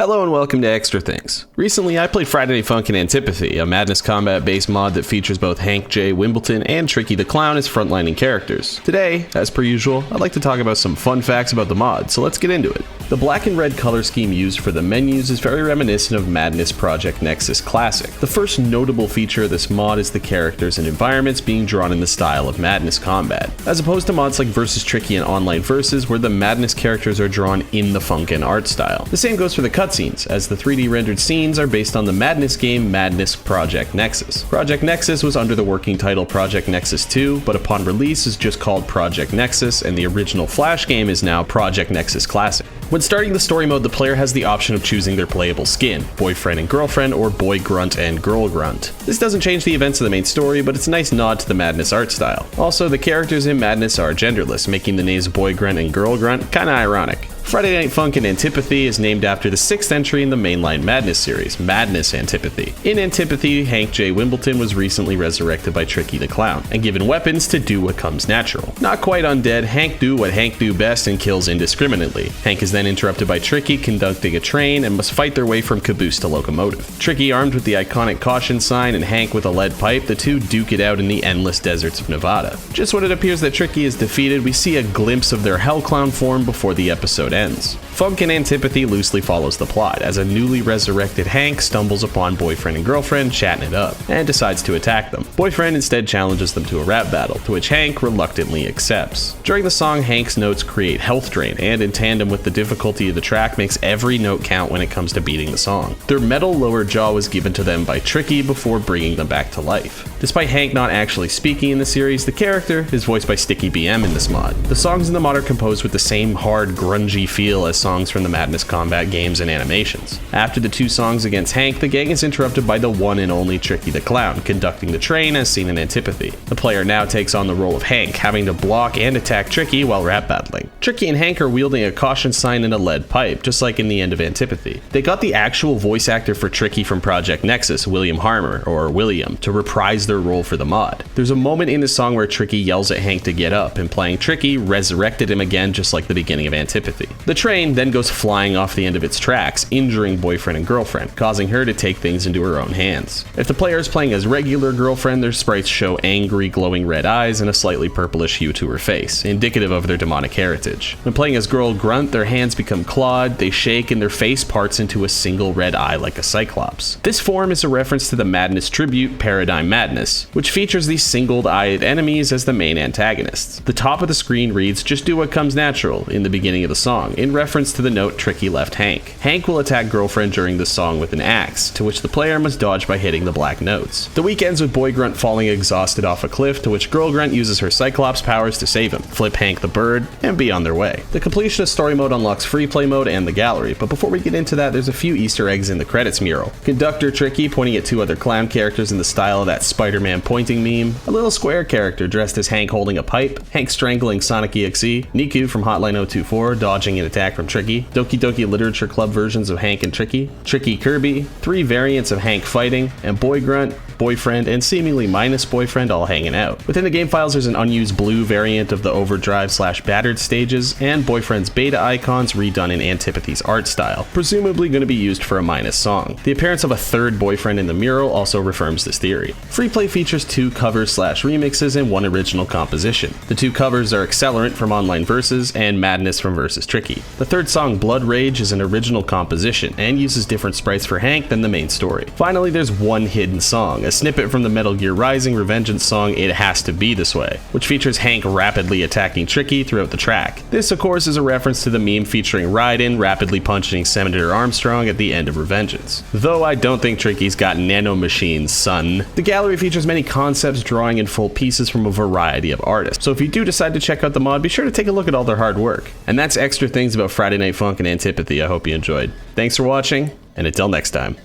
Hello and welcome to Extra Things. Recently I played Friday Night Funkin' Antipathy, a Madness Combat based mod that features both Hank J. Wimbledon and Tricky the Clown as frontlining characters. Today, as per usual, I'd like to talk about some fun facts about the mod, so let's get into it. The black and red color scheme used for the menus is very reminiscent of Madness Project Nexus Classic. The first notable feature of this mod is the characters and environments being drawn in the style of Madness Combat, as opposed to mods like Versus Tricky and Online Versus where the Madness characters are drawn in the Funkin art style. The same goes for the cutscenes, as the 3D rendered scenes are based on the Madness game Madness Project Nexus. Project Nexus was under the working title Project Nexus 2, but upon release is just called Project Nexus, and the original Flash game is now Project Nexus Classic. When starting the story mode, the player has the option of choosing their playable skin, boyfriend and girlfriend, or boy grunt and girl grunt. This doesn't change the events of the main story, but it's a nice nod to the Madness art style. Also, the characters in Madness are genderless, making the names boy grunt and girl grunt kinda ironic. Friday Night Funkin' Antipathy is named after the 6th entry in the mainline Madness series, Madness Antipathy. In Antipathy, Hank J. Wimbledon was recently resurrected by Tricky the Clown, and given weapons to do what comes natural. Not quite undead, Hank do what Hank do best and kills indiscriminately. Hank is then interrupted by Tricky conducting a train and must fight their way from caboose to locomotive. Tricky armed with the iconic caution sign and Hank with a lead pipe, the two duke it out in the endless deserts of Nevada. Just when it appears that Tricky is defeated, we see a glimpse of their Hell Clown form before the episode ends. Funkin' Antipathy loosely follows the plot, as a newly resurrected Hank stumbles upon boyfriend and girlfriend chatting it up, and decides to attack them. Boyfriend instead challenges them to a rap battle, to which Hank reluctantly accepts. During the song, Hank's notes create health drain, and in tandem with the difficulty of the track makes every note count when it comes to beating the song. Their metal lower jaw was given to them by Tricky before bringing them back to life. Despite Hank not actually speaking in the series, the character is voiced by Sticky BM in this mod. The songs in the mod are composed with the same hard, grungy feel as songs from the Madness Combat games and animations. After the two songs against Hank, the gang is interrupted by the one and only Tricky the Clown, conducting the train as seen in Antipathy. The player now takes on the role of Hank, having to block and attack Tricky while rap battling. Tricky and Hank are wielding a caution sign and a lead pipe, just like in the end of Antipathy. They got the actual voice actor for Tricky from Project Nexus, William Harmer, or William, to reprise their role for the mod. There's a moment in the song where Tricky yells at Hank to get up, and playing Tricky resurrected him again just like the beginning of Antipathy. The train then goes flying off the end of its tracks, injuring boyfriend and girlfriend, causing her to take things into her own hands. If the player is playing as regular girlfriend, their sprites show angry, glowing red eyes and a slightly purplish hue to her face, indicative of their demonic heritage. When playing as girl grunt, their hands become clawed, they shake, and their face parts into a single red eye like a cyclops. This form is a reference to the Madness tribute, Paradigm Madness, which features these singled-eyed enemies as the main antagonists. The top of the screen reads, "Just do what comes natural," in the beginning of the song, in reference to the note Tricky left Hank. Hank will attack girlfriend during the song with an axe, to which the player must dodge by hitting the black notes. The week ends with boy grunt falling exhausted off a cliff, to which girl grunt uses her cyclops powers to save him, flip Hank the bird, and be on their way. The completion of story mode unlocks free play mode and the gallery, but before we get into that, there's a few Easter eggs in the credits mural. Conductor Tricky pointing at two other clown characters in the style of that Spider-Man pointing meme, a little square character dressed as Hank holding a pipe, Hank strangling Sonic EXE, Niku from Hotline 024 dodging an attack from Tricky, Doki Doki Literature Club versions of Hank and Tricky, Tricky Kirby, 3 variants of Hank fighting, and boy grunt, boyfriend, and seemingly minus boyfriend all hanging out. Within the game files there's an unused blue variant of the overdrive/battered stages, and boyfriend's beta icons redone in Antipathy's art style, presumably going to be used for a minus song. The appearance of a third boyfriend in the mural also reaffirms this theory. Free play features 2 covers/remixes and 1 original composition. The 2 covers are Accelerant from Online Versus and Madness from Versus Tricky. The third song, Blood Rage, is an original composition and uses different sprites for Hank than the main story. Finally, there's one hidden song, a snippet from the Metal Gear Rising Revengeance song It Has to Be This Way, which features Hank rapidly attacking Tricky throughout the track. This, of course, is a reference to the meme featuring Raiden rapidly punching Senator Armstrong at the end of Revengeance. Though I don't think Tricky's got nanomachines, son. The gallery features many concepts, drawing in full pieces from a variety of artists, so if you do decide to check out the mod, be sure to take a look at all their hard work. And that's Extra Things about Friday Night Funkin' Antipathy. I hope you enjoyed. Thanks for watching, and until next time.